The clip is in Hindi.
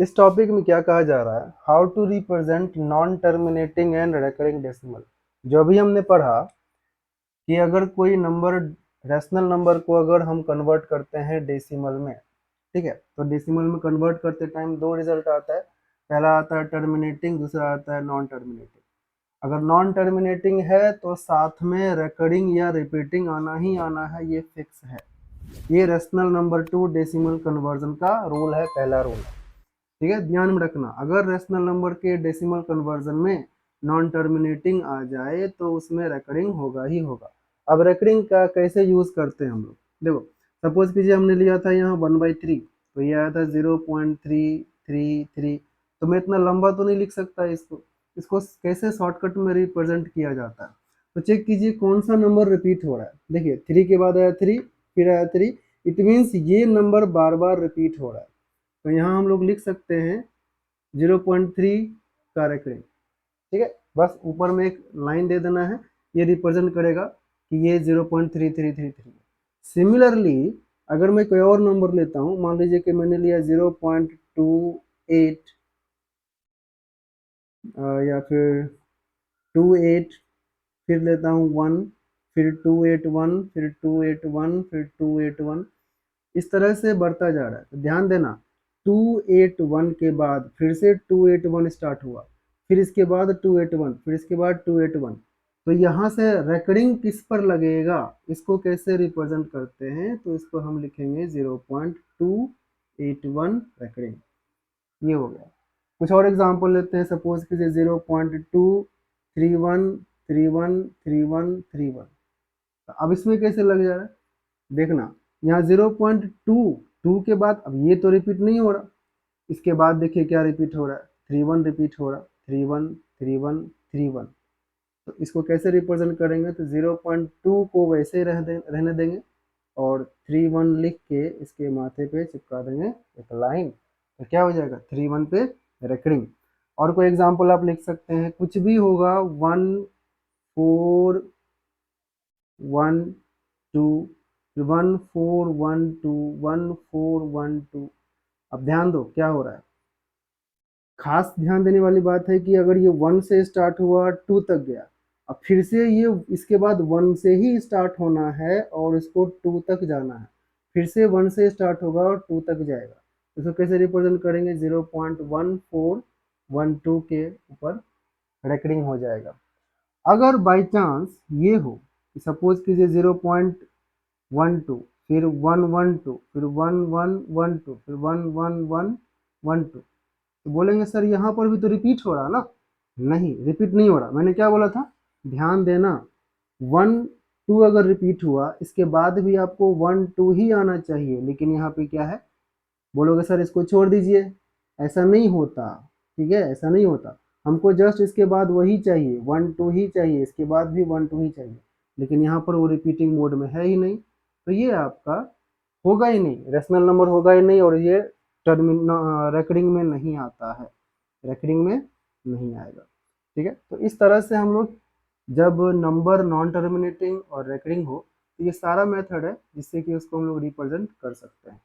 इस टॉपिक में क्या कहा जा रहा है, how to represent non terminating and recurring decimal. जो भी हमने पढ़ा कि अगर कोई नंबर, रैशनल नंबर को अगर हम कन्वर्ट करते हैं डेसिमल में, ठीक है, तो डेसिमल में कन्वर्ट करते टाइम दो रिजल्ट आता है। पहला आता है टर्मिनेटिंग, दूसरा आता है नॉन टर्मिनेटिंग। अगर नॉन टर्मिनेटिंग है तो साथ में रिकरिंग या रिपीटिंग आना ही आना है, ये फिक्स है। ये rational number two decimal conversion का रूल है, पहला रूल। ठीक है, ध्यान में रखना, अगर रैशनल नंबर के डेसिमल कन्वर्जन में नॉन टर्मिनेटिंग आ जाए तो उसमें रेकरिंग होगा ही होगा। अब रेकरिंग का कैसे यूज करते हैं हम लोग, देखो सपोज कीजिए हमने लिया था यहाँ 1/3, तो ये आया था 0.333। तो मैं इतना लंबा तो नहीं लिख सकता इसको, इसको कैसे शॉर्टकट में रिप्रेजेंट किया जाता है। तो चेक कीजिए कौन सा नंबर रिपीट हो रहा है। देखिए 3 के बाद आया 3, फिर आया 3, इट मीन्स ये नंबर बार बार रिपीट हो रहा है। तो यहाँ हम लोग लिख सकते हैं 0.3 का रेकरिंग। ठीक है, बस ऊपर में एक लाइन दे देना है, ये रिप्रेजेंट करेगा कि ये 0.3333। सिमिलरली अगर मैं कोई और नंबर लेता हूँ, मान लीजिए कि मैंने लिया 0.28 या फिर 28, फिर लेता हूँ 1, फिर 281, फिर 281, फिर 281, इस तरह से बढ़ता जा रहा है। तो ध्यान देना 281 के बाद फिर से 281 स्टार्ट हुआ, फिर इसके बाद 281, फिर इसके बाद 281। तो यहाँ से रेकरिंग किस पर लगेगा, इसको कैसे रिप्रेजेंट करते हैं, तो इसको हम लिखेंगे 0.281 रेकरिंग। ये हो गया। कुछ और एग्जांपल लेते हैं, सपोज कीजिए 0.231313131। अब इसमें कैसे लग जा रहा है, देखना यहाँ 0.2 के बाद, अब ये तो रिपीट नहीं हो रहा, इसके बाद देखिए क्या रिपीट हो रहा है, 31 रिपीट हो रहा है, 313131। तो इसको कैसे रिप्रेजेंट करेंगे, तो 0.2 को वैसे ही रहने देंगे और 31 लिख के इसके माथे पे चिपका देंगे एक लाइन। तो क्या हो जाएगा, 31 पे रेकरिंग। और कोई एग्जांपल आप लिख सकते हैं, कुछ भी होगा 1412, 1412, 1412। अब ध्यान दो क्या हो रहा है, खास ध्यान देने वाली बात है कि अगर ये 1 से स्टार्ट हुआ 2 तक गया, अब फिर से ये इसके बाद 1 से ही स्टार्ट होना है और इसको 2 तक जाना है, फिर से 1 से स्टार्ट होगा और 2 तक जाएगा। इसको कैसे रिप्रेजेंट करेंगे, 0.1412 के ऊपर रेकरिंग हो जाएगा। अगर बाई चांस ये हो, सपोज कीजिए 0.12, फिर 112, फिर 1112, फिर 11112, तो बोलेंगे सर यहाँ पर भी तो रिपीट हो रहा ना। नहीं, रिपीट नहीं हो रहा, मैंने क्या बोला था, ध्यान देना 1 2 अगर रिपीट हुआ इसके बाद भी आपको 1 2 ही आना चाहिए, लेकिन यहाँ पे क्या है, बोलोगे सर इसको छोड़ दीजिए, ऐसा नहीं होता। ठीक है, ऐसा नहीं होता, हमको जस्ट इसके बाद वही चाहिए, 1 2 ही चाहिए, इसके बाद भी 1 2 ही चाहिए, लेकिन यहाँ पर वो रिपीटिंग मोड में है ही नहीं, तो ये आपका होगा ही नहीं, रैशनल नंबर होगा ही नहीं, और ये रेकरिंग में नहीं आता है, रेकरिंग में नहीं आएगा। ठीक है, तो इस तरह से हम लोग जब नंबर नॉन टर्मिनेटिंग और रेकरिंग हो, तो ये सारा मेथड है जिससे कि उसको हम लोग रिप्रेजेंट कर सकते हैं।